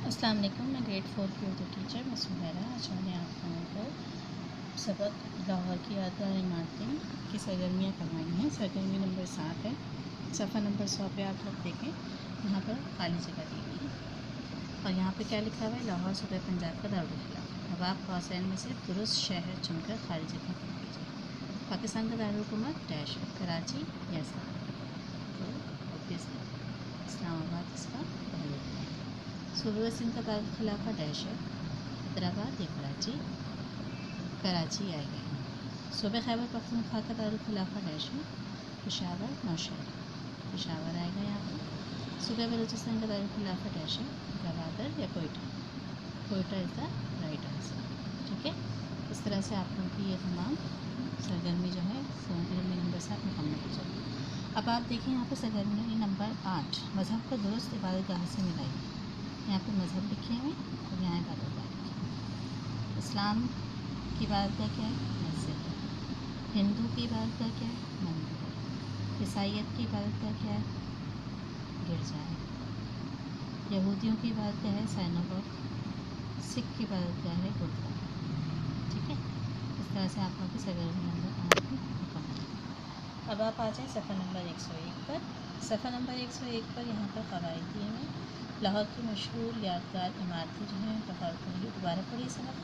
अस्सलाम वालेकुम। मैं ग्रेड 4 की उर्दू टीचर मैं सुमेरा। आज मैंने आप लोगों को सबक लाहौर की यादगार इमारतें की सरगर्मियाँ करवाई हैं। सरगर्मी नंबर 7 है। सफ़ा नंबर 100 पे आप लोग देखें, यहाँ पर खाली जगह दी गई है और यहाँ पे क्या लिखा हुआ है, लाहौर सूबे पंजाब का दारुल खिलाफत। अब आप कौसैन में से दुरुस्त शहर चुनकर खाली जगह भर कीजिए। पाकिस्तान का दारुल हुकूमत डैश है, कराची या इस्लामाबाद। तो ऑब्वियसली इस्लामाबाद इसका पहले है। सूबे सिंध का दारुल खिलाफा डैश है, हैदराबाद या कराची। कराची आएगा। सूबे खैबर पख्तूनख्वा का दारुल खिलाफा डैश है, पेशावर नौशहरा। पेशावर आएगा यहाँ पर। सूबे बलूचिस्तान का दारुल खिलाफा डैश है, गवादर या Quetta. Quetta is the right answer. ठीक है, इस तरह से आप लोगों की ये तमाम सरगर्मी जो है सरगर्मी नंबर 7 मुकम्मल हो जाएगी। अब आप देखें यहाँ पर सरगर्मी नंबर 8, मज़हब को दुरुस्त इबादतगाह से मिलाइए। यहाँ पे मज़हब लिखे हैं और यहाँ इबादतगाह लिखी है। इस्लाम की इबादतगाह क्या है? मस्जिद है। हिंदू की इबादतगाह क्या है? मंदिर है। ईसाइयत की इबादतगाह क्या है? गिरजा है। यहूदियों की इबादतगाह है साइनागोग। सिख की इबादतगाह है गुरुद्वारा। ठीक है, इस तरह से आप लोगों की सरगर्मी नंबर 8 भी मुकम्मल है। अब आप आ जाएँ सफ़ा नंबर 101 पर। सफ़ा नंबर 101 पर यहाँ पर क़वाइद दिए हैं। लाहौर की मशहूर यादगार इमारतें जो हैं लाहौर पढ़िए, दोबारा पढ़िए सबक।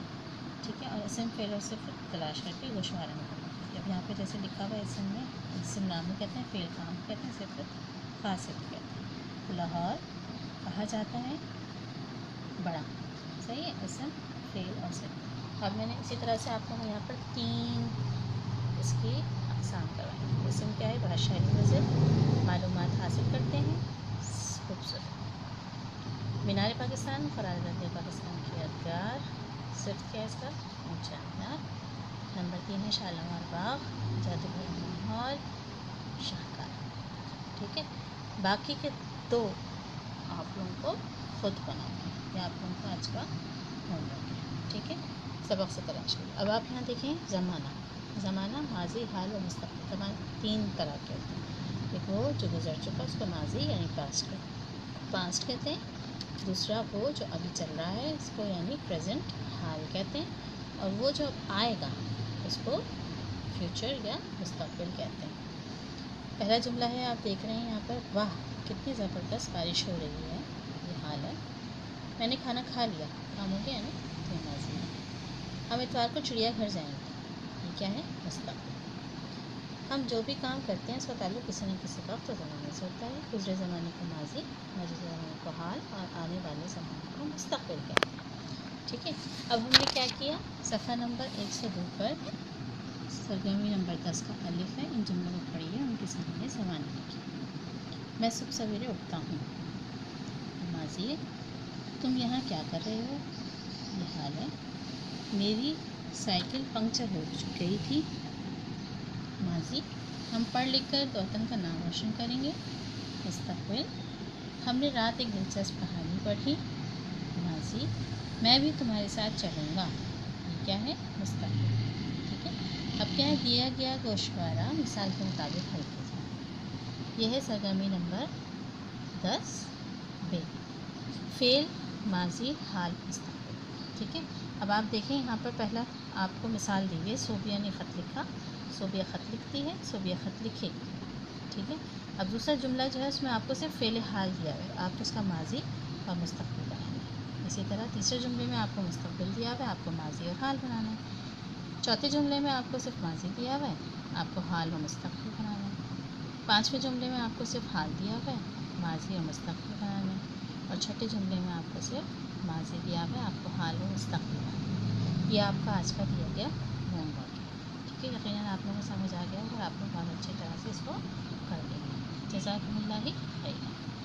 ठीक है, और इसम फ़ेल और सिर्फ तलाश करके गोशवारा में करना। अब यहाँ पे जैसे लिखा हुआ है इसम में, इसम नाम कहते हैं, फ़ेल काम कहते हैं, सिर्फ फासिल कहते हैं। तो लाहौर कहा जाता है बड़ा, सही है, इसम फ़ेल और सिर्फ। अब मैंने इसी तरह से आपको यहाँ पर 3 इसकी अक़साम करवाई। इसम क्या है? बड़ा शहरी नज़र, मालूमात हासिल करते हैं, खूबसूरत। मीनार पाकिस्तान, फ़रार पाकिस्तान की यादगार, सिर्फ क्या है इसका? ऊँचा मीनार। नंबर 3 है शालीमार बाग, जादूगर माहौल, शाहकार। ठीक है, बाकी के 2 आप लोगों को खुद बनाना है, ये आप लोगों का आज का होमवर्क है। ठीक है, सबक से तलाश करिए। अब आप यहाँ देखें ज़माना, ज़माना माजी, हाल और मुस्तक़बिल। ज़माना 3 तरह के होते हैं। एक वो जो गुजर चुका उसको माजी यानी पास्ट कहते हैं। दूसरा वो जो अभी चल रहा है इसको यानी प्रेजेंट हाल कहते हैं। और वो जो अब आएगा उसको फ्यूचर या मुस्तक़बिल कहते हैं। पहला जुमला है, आप देख रहे हैं यहाँ पर, वाह कितनी ज़बरदस्त बारिश हो रही है, ये हाल है। मैंने खाना खा लिया, काम हो गया ना, तो माजी है। हम इतवार को चिड़ियाघर जाएंगे, ये क्या है? मुस्तक़बिल। हम जो भी काम करते हैं उसका ताल्लुक़ किसी न किसी वक्त और ज़माने से होता है। गुज़रे ज़माने को माजी, मौजूदा ज़माने को हाल और आने वाले ज़माने को मुस्तक़बिल कहते हैं। ठीक है, अब हमने क्या किया, सफ़ा नंबर 102 पर सरगर्मी नंबर 10 का अलिफ है, इन जुमलों को पढ़िए, उनके सामने ज़माने लिखिए। मैं सुबह सवेरे उठता हूँ, माजी। तुम यहाँ क्या कर रहे हो? ये हाल है। मेरी साइकिल पंक्चर हो गई थी, माजी। हम पढ़ लिख कर वतन का नाम रोशन करेंगे, मुस्तक़बिल। हमने रात एक दिलचस्प कहानी पढ़ी, माजी। मैं भी तुम्हारे साथ चलूँगा, ये क्या है? मुस्तक़बिल। ठीक है, अब क्या है, दिया गया गोशवारा मिसाल के मुताबिक हल कीजिए। यह है सरगर्मी नंबर 10 बे, फ़ेल, माजी, हाल, मुस्तक़बिल। ठीक है, अब आप देखें यहाँ पर पहला आपको मिसाल दी है, सोबिया ने ख़त लिखा, सोबिया ख़त लिखती है, सोबिया ख़त लिखेगी। ठीक है, अब दूसरा जुमला जो है उसमें आपको सिर्फ फ़ेल हाल दिया है, आप उसका माजी और मुस्तक़बिल बनाएंगे। इसी तरह तीसरे जुमले में आपको मुस्तक़बिल दिया हुआ है, आपको माजी और हाल बनाना है। चौथे जुमले में आपको सिर्फ माजी दिया हुआ है, आपको हाल और मुस्तक़बिल बनाना है। पाँचवें जुमले में आपको सिर्फ हाल दिया हुआ है, माजी और मुस्तक़बिल बनाना है। और छठे जुमले में आपको सिर्फ माजी दिया हुआ है, आपको हाल और मुस्तक़बिल बनाना है। ये आपका आज का दिया गया होमवर्क है। ठीक है, यकीनन आप लोगों को समझ आ गया और आप लोग बहुत अच्छी तरह से इसको कर लेंगे। जज़ाकुमुल्लाह खैर।